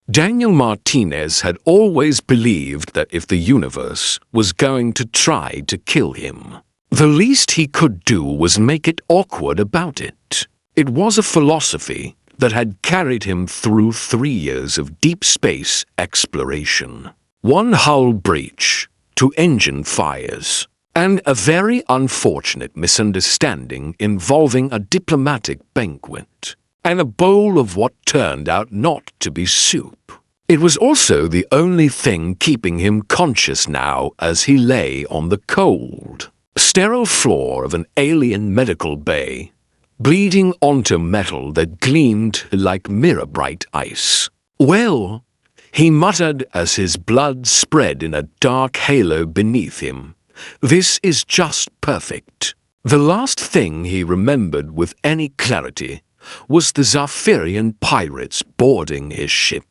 Daniel Martinez had always believed that if the universe was going to try to kill him, the least he could do was make it awkward about it. It was a philosophy that had carried him through 3 years of deep space exploration. One hull breach, 2 engine fires, and a very unfortunate misunderstanding involving a diplomatic banquet, and a bowl of what turned out not to be soup. It was also the only thing keeping him conscious now as he lay on the cold, sterile floor of an alien medical bay, bleeding onto metal that gleamed like mirror-bright ice. "Well," he muttered as his blood spread in a dark halo beneath him, "this is just perfect." The last thing he remembered with any clarity was the Zafirian pirates boarding his ship.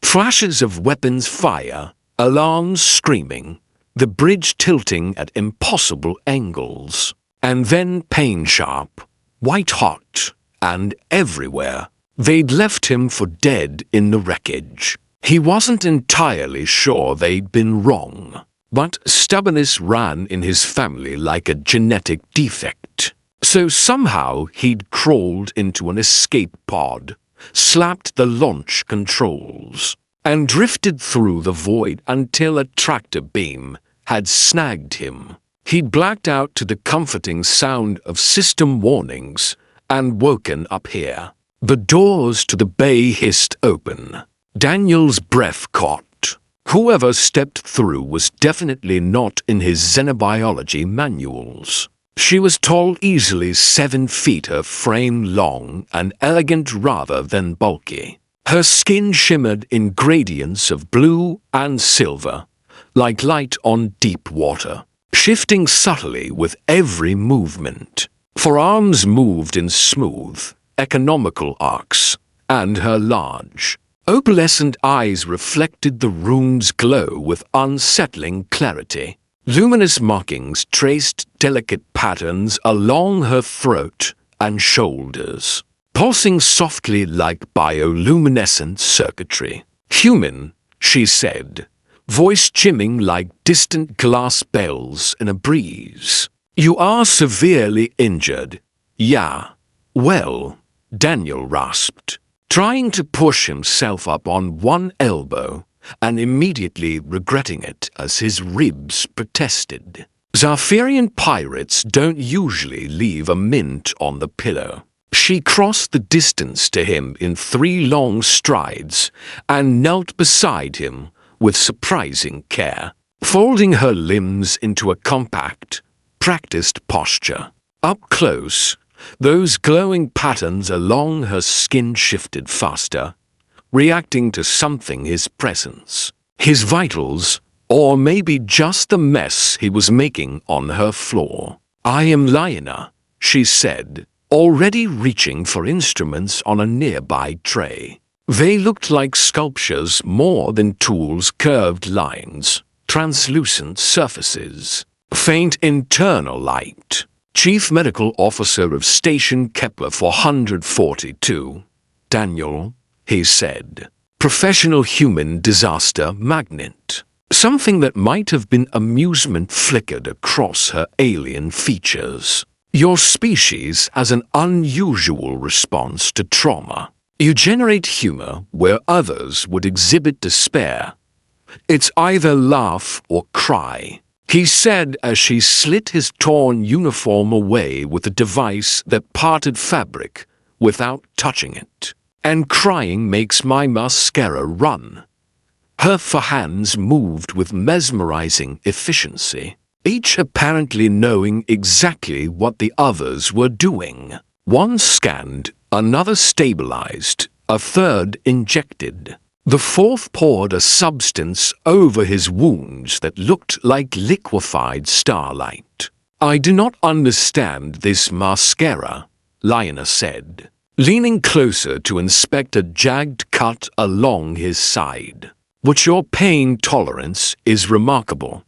Flashes of weapons fire, alarms screaming, the bridge tilting at impossible angles, and then pain-sharp, white-hot, and everywhere. They'd left him for dead in the wreckage. He wasn't entirely sure they'd been wrong, but stubbornness ran in his family like a genetic defect. So somehow he'd crawled into an escape pod, slapped the launch controls, and drifted through the void until a tractor beam had snagged him. He'd blacked out to the comforting sound of system warnings and woken up here. The doors to the bay hissed open. Daniel's breath caught. Whoever stepped through was definitely not in his xenobiology manuals. She was tall, easily 7 feet, her frame long and elegant rather than bulky. Her skin shimmered in gradients of blue and silver, like light on deep water, shifting subtly with every movement. Forearms moved in smooth, economical arcs, and her large, opalescent eyes reflected the room's glow with unsettling clarity. Luminous markings traced delicate patterns along her throat and shoulders, pulsing softly like bioluminescent circuitry. "Human," she said, voice chimming like distant glass bells in a breeze. "You are severely injured." "Yeah. Well," Daniel rasped, trying to push himself up on one elbow, and immediately regretting it as his ribs protested. Zafirian pirates don't usually leave a mint on the pillow. She crossed the distance to him in 3 long strides and knelt beside him with surprising care, folding her limbs into a compact, practiced posture. Up close, those glowing patterns along her skin shifted faster, reacting to something his presence, his vitals, or maybe just the mess he was making on her floor. "I am Lyanna," she said, already reaching for instruments on a nearby tray. They looked like sculptures more than tools, curved lines, translucent surfaces, faint internal light. "Chief Medical Officer of Station Kepler 442, Daniel," he said. "Professional human disaster magnet." Something that might have been amusement flickered across her alien features. "Your species has an unusual response to trauma. You generate humor where others would exhibit despair. It's either laugh or cry," he said as she slit his torn uniform away with a device that parted fabric without touching it. "And crying makes my mascara run." Her hands moved with mesmerizing efficiency, each apparently knowing exactly what the others were doing. One scanned, another stabilized, a third injected. The fourth poured a substance over his wounds that looked like liquefied starlight. "I do not understand this mascara," Lyanna said, leaning closer to inspect a jagged cut along his side. "But your pain tolerance is remarkable."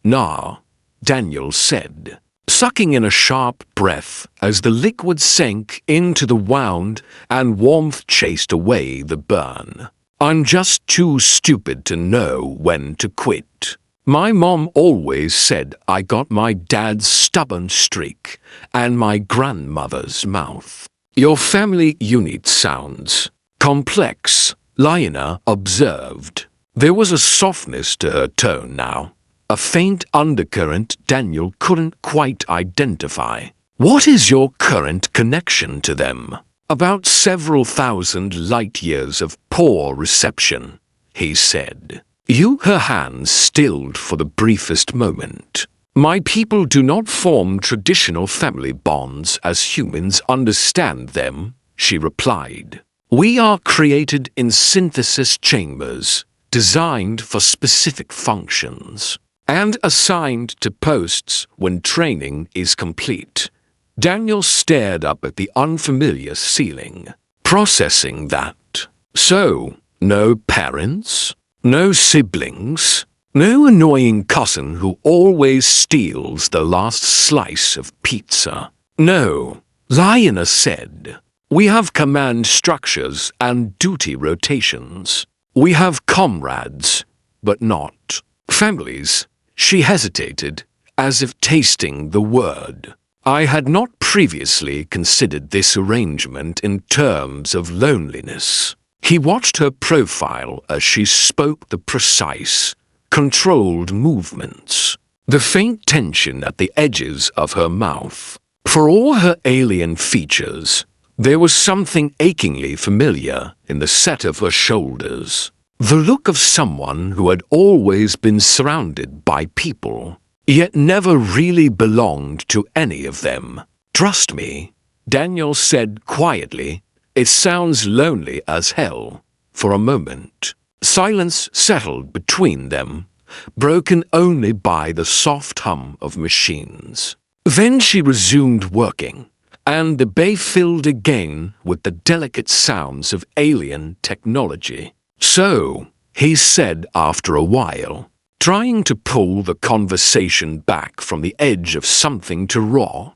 "Nah," Daniel said, sucking in a sharp breath as the liquid sank into the wound and warmth chased away the burn. I'm just too stupid to know when to quit. My mom always said I got my dad's stubborn streak and my grandmother's mouth. Your family unit sounds complex, Lyanna observed. There was a softness to her tone now, a faint undercurrent Daniel couldn't quite identify. What is your current connection to them? About several thousand light years of poor reception, he said. Her hands stilled for the briefest moment. My people do not form traditional family bonds as humans understand them, she replied. We are created in synthesis chambers, designed for specific functions, and assigned to posts when training is complete. Daniel stared up at the unfamiliar ceiling, processing that. So, no parents? No siblings? No annoying cousin who always steals the last slice of pizza? No, Lyanna said. We have command structures and duty rotations. We have comrades, but not families. She hesitated, as if tasting the word. I had not previously considered this arrangement in terms of loneliness. He watched her profile as she spoke the precise, controlled movements, the faint tension at the edges of her mouth. For all her alien features, there was something achingly familiar in the set of her shoulders. The look of someone who had always been surrounded by people, yet never really belonged to any of them. Trust me, Daniel said quietly. It sounds lonely as hell. For a moment, silence settled between them, broken only by the soft hum of machines. Then she resumed working, and the bay filled again with the delicate sounds of alien technology. So, he said after a while, trying to pull the conversation back from the edge of something too raw.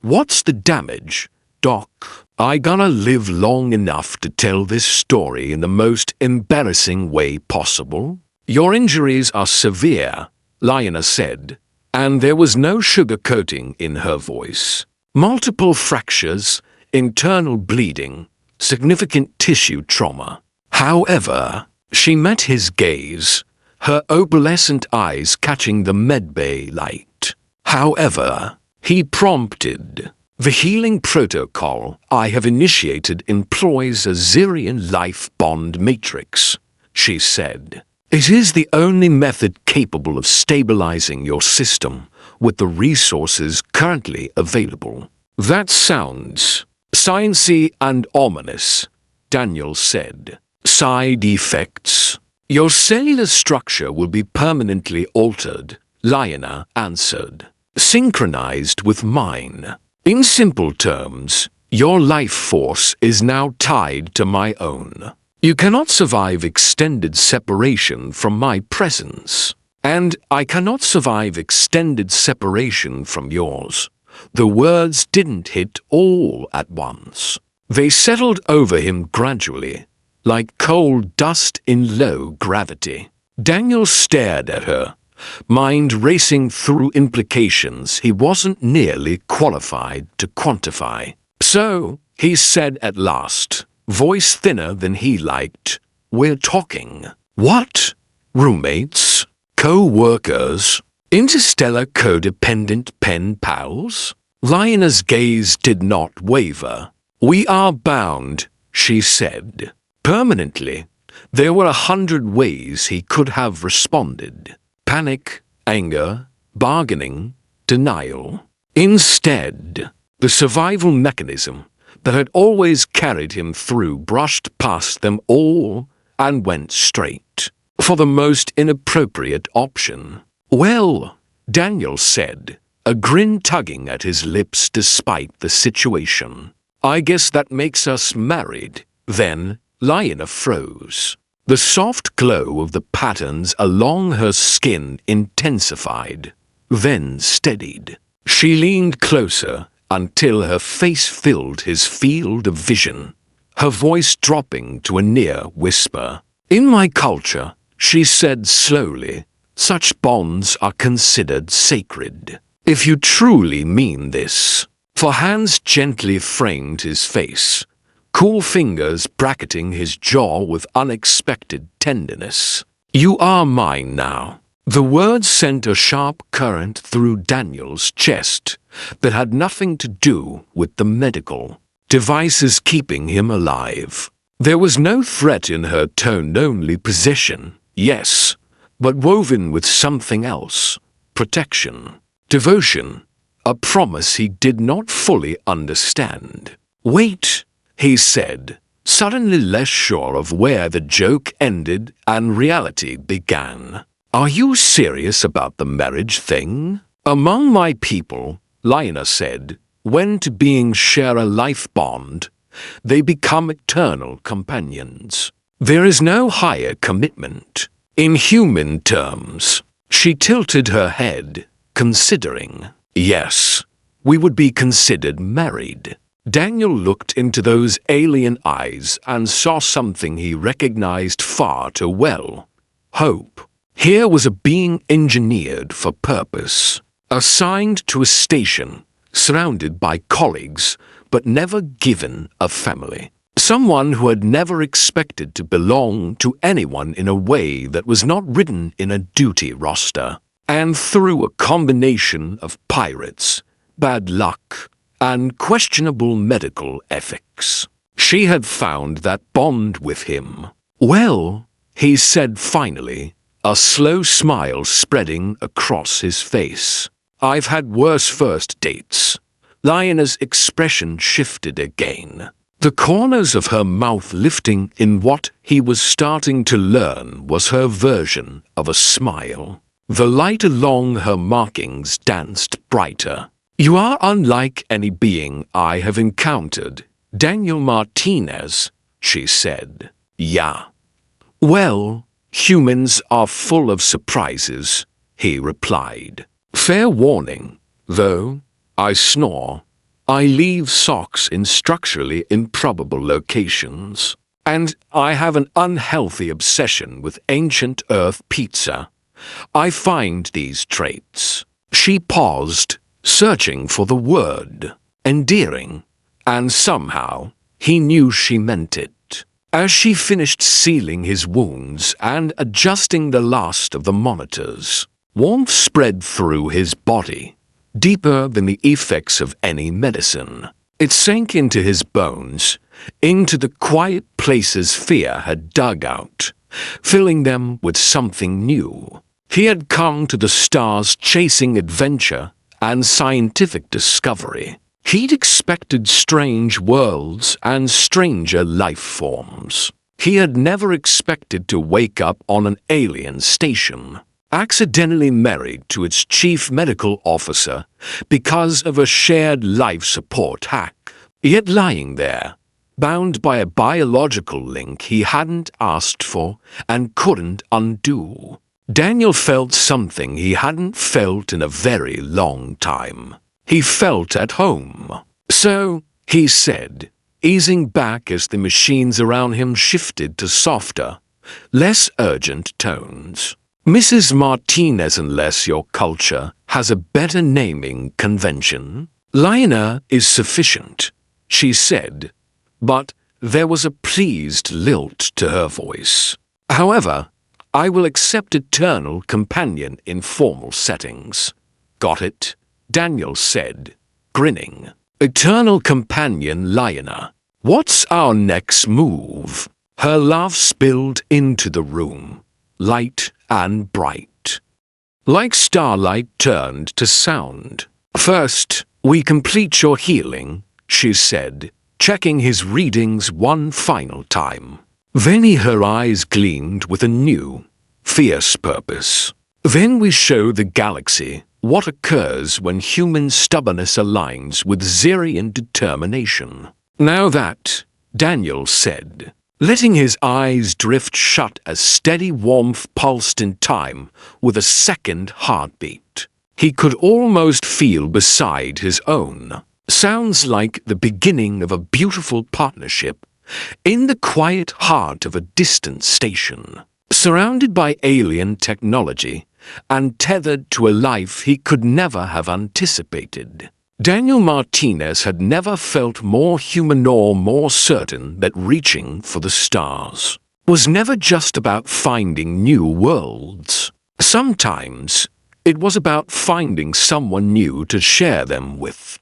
What's the damage, Doc? I gonna live long enough to tell this story in the most embarrassing way possible? Your injuries are severe, Lyanna said, and there was no sugarcoating in her voice. Multiple fractures, internal bleeding, significant tissue trauma. However, she met his gaze, her opalescent eyes catching the medbay light. However, he prompted. The healing protocol I have initiated employs a Zirian life bond matrix, she said. It is the only method capable of stabilizing your system with the resources currently available. That sounds sciencey and ominous, Daniel said. Side effects? Your cellular structure will be permanently altered, Lyanna answered. Synchronized with mine. In simple terms, your life force is now tied to my own. You cannot survive extended separation from my presence, and I cannot survive extended separation from yours. The words didn't hit all at once. They settled over him gradually, like cold dust in low gravity. Daniel stared at her, mind racing through implications he wasn't nearly qualified to quantify. So, he said at last, voice thinner than he liked, we're talking. What? Roommates? Co-workers? Interstellar codependent pen pals? Lyanna's gaze did not waver. We are bound, she said. Permanently. There were 100 ways he could have responded. Panic, anger, bargaining, denial. Instead, the survival mechanism that had always carried him through brushed past them all and went straight for the most inappropriate option. Well, Daniel said, a grin tugging at his lips despite the situation. I guess that makes us married. Then, Lyanna froze. The soft glow of the patterns along her skin intensified, then steadied. She leaned closer until her face filled his field of vision, her voice dropping to a near whisper. In my culture, she said slowly, such bonds are considered sacred. If you truly mean this. For hands gently framed his face, cool fingers bracketing his jaw with unexpected tenderness. You are mine now. The words sent a sharp current through Daniel's chest that had nothing to do with the medical devices keeping him alive. There was no threat in her tone, only possession, yes, but woven with something else. Protection, devotion, a promise he did not fully understand. Wait, he said, suddenly less sure of where the joke ended and reality began. Are you serious about the marriage thing? Among my people, Lina said, when two beings share a life bond, they become eternal companions. There is no higher commitment. In human terms, she tilted her head, considering. Yes, we would be considered married. Daniel looked into those alien eyes and saw something he recognized far too well. Hope. Here was a being engineered for purpose, assigned to a station, surrounded by colleagues, but never given a family. Someone who had never expected to belong to anyone in a way that was not written in a duty roster. And through a combination of pirates, bad luck, and questionable medical ethics, she had found that bond with him. Well, he said finally, a slow smile spreading across his face. I've had worse first dates. Lina's expression shifted again, the corners of her mouth lifting in what he was starting to learn was her version of a smile. The light along her markings danced brighter. You are unlike any being I have encountered, Daniel Martinez, she said. Yeah. Well, humans are full of surprises, he replied. Fair warning, though, I snore. I leave socks in structurally improbable locations. And I have an unhealthy obsession with ancient Earth pizza. I find these traits. She paused, searching for the word. Endearing. And somehow, he knew she meant it. As she finished sealing his wounds and adjusting the last of the monitors, warmth spread through his body, deeper than the effects of any medicine. It sank into his bones, into the quiet places fear had dug out, filling them with something new. He had come to the stars chasing adventure and scientific discovery. He'd expected strange worlds and stranger life forms. He had never expected to wake up on an alien station, accidentally married to its chief medical officer because of a shared life support hack. Yet lying there, bound by a biological link he hadn't asked for and couldn't undo, Daniel felt something he hadn't felt in a very long time. He felt at home. So, he said, easing back as the machines around him shifted to softer, less urgent tones. Mrs. Martinez, unless your culture has a better naming convention, Lina is sufficient, she said, but there was a pleased lilt to her voice. However, I will accept eternal companion in formal settings. Got it? Daniel said, grinning. Eternal companion Lina. What's our next move? Her laugh spilled into the room, light and bright. Like starlight turned to sound. First, we complete your healing, she said, checking his readings one final time. Then her eyes gleamed with a new, fierce purpose. Then we show the galaxy what occurs when human stubbornness aligns with Zirian determination. Now that, Daniel said, letting his eyes drift shut as steady warmth pulsed in time with a second heartbeat. He could almost feel beside his own. Sounds like the beginning of a beautiful partnership in the quiet heart of a distant station, surrounded by alien technology and tethered to a life he could never have anticipated. Daniel Martinez had never felt more human or more certain that reaching for the stars was never just about finding new worlds. Sometimes it was about finding someone new to share them with.